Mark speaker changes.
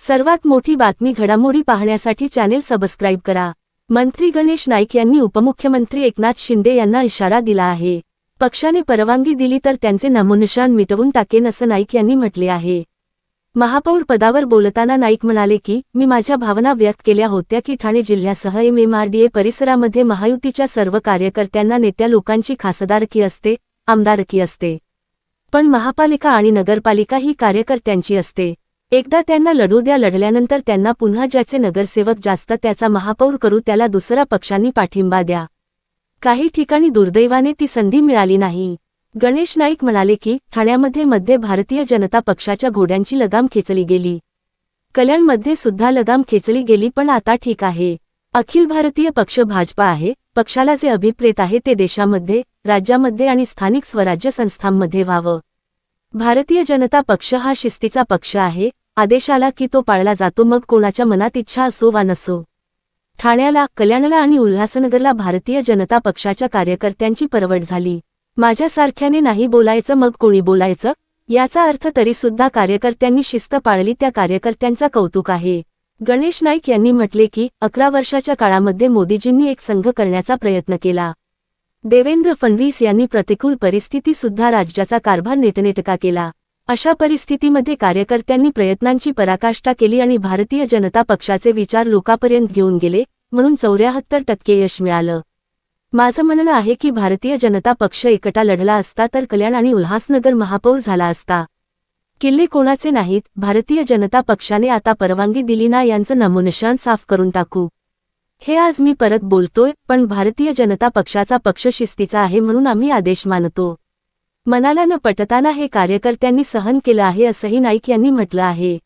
Speaker 1: सर्वात मोठी बातमी घडामोडी पाहण्यासाठी चॅनेल सबस्क्राईब करा। मंत्री गणेश नाईक यांनी उपमुख्यमंत्री एकनाथ शिंदे यांना इशारा दिला आहे। पक्षाने परवानगी दिली तर त्यांचे नामोनिशाण मिटवून टाकेन असं नाईक यांनी म्हटले आहे। महापौर पदावर बोलताना नाईक म्हणाले की मी माझ्या भावना व्यक्त केल्या होत्या की ठाणे जिल्ह्यासह MMRDA परिसरामध्ये महायुतीच्या सर्व कार्यकर्त्यांना नेत्या लोकांची खासदारकी असते, आमदारकी असते, पण महापालिका आणि नगरपालिका ही कार्यकर्त्यांची असते। एकदा त्यांना लढू द्या, लढल्यानंतर त्यांना पुन्हा ज्याचे नगरसेवक जास्त त्याचा महापौर करू, त्याला दुसरा पक्षांनी पाठिंबा द्या। काही ठिकाणी दुर्दैवाने ती संधी मिळाली नाही। गणेश नाईक म्हणाले की ठाण्यामध्ये मध्ये भारतीय जनता पक्षाच्या घोड्यांची लगाम खेचली गेली, कल्याणमध्ये सुद्धा लगाम खेचली गेली, पण आता ठीक आहे। अखिल भारतीय पक्ष भाजपा आहे। पक्षाला जे अभिप्रेत आहे ते देशामध्ये, राज्यामध्ये आणि स्थानिक स्वराज्य संस्थांमध्ये व्हावं। भारतीय जनता पक्ष हा शिस्तीचा पक्ष आहे। आदेश आला की तो पाळला जातो, मग कोणाच्या मनात इच्छा असो वा नसो। ठाण्याला, कल्याणला आणि उल्हासनगरला भारतीय जनता पक्षाच्या कार्यकर्त्यांची परवड झाली। माझ्यासारख्याने नाही बोलायचं, मग कोणी बोलायचं? याचा अर्थ तरी सुद्धा कार्यकर्त्यांनी शिस्त पाळली, त्या कार्यकर्त्यांचा कौतुक आहे। गणेश नाईक यांनी म्हटले की 11 वर्षाच्या काळामध्ये मोदीजींनी एक संघ करण्याचा प्रयत्न केला। देवेंद्र फडणवीस यांनी प्रतिकूल परिस्थिती सुद्धा राज्याचा कारभार नीटनेटका केला। अशा परिस्थितीमध्ये कार्यकर्त्यांनी प्रयत्नांची पराकाष्ठा केली आणि भारतीय जनता पक्षाचे विचार लोकांपर्यंत घेऊन गेले, म्हणून 74% यश मिळालं। माझं म्हणणं आहे की भारतीय जनता पक्ष एकटा लढला असता तर कल्याण आणि उल्हासनगर महापौर झाला असता। किल्ले कोणाचे नाहीत। भारतीय जनता पक्षाने आता परवानगी दिली ना, यांचं नामोनिशाण साफ करून टाकू। हे आज मी परत बोलतोय, पण भारतीय जनता पक्षाचा पक्ष शिस्तीचा आहे म्हणून आम्ही आदेश मानतो। मनाला न पटताना हे कार्यकर्त्यांनी सहन केलं आहे असंही नाईक यांनी म्हटलं आहे।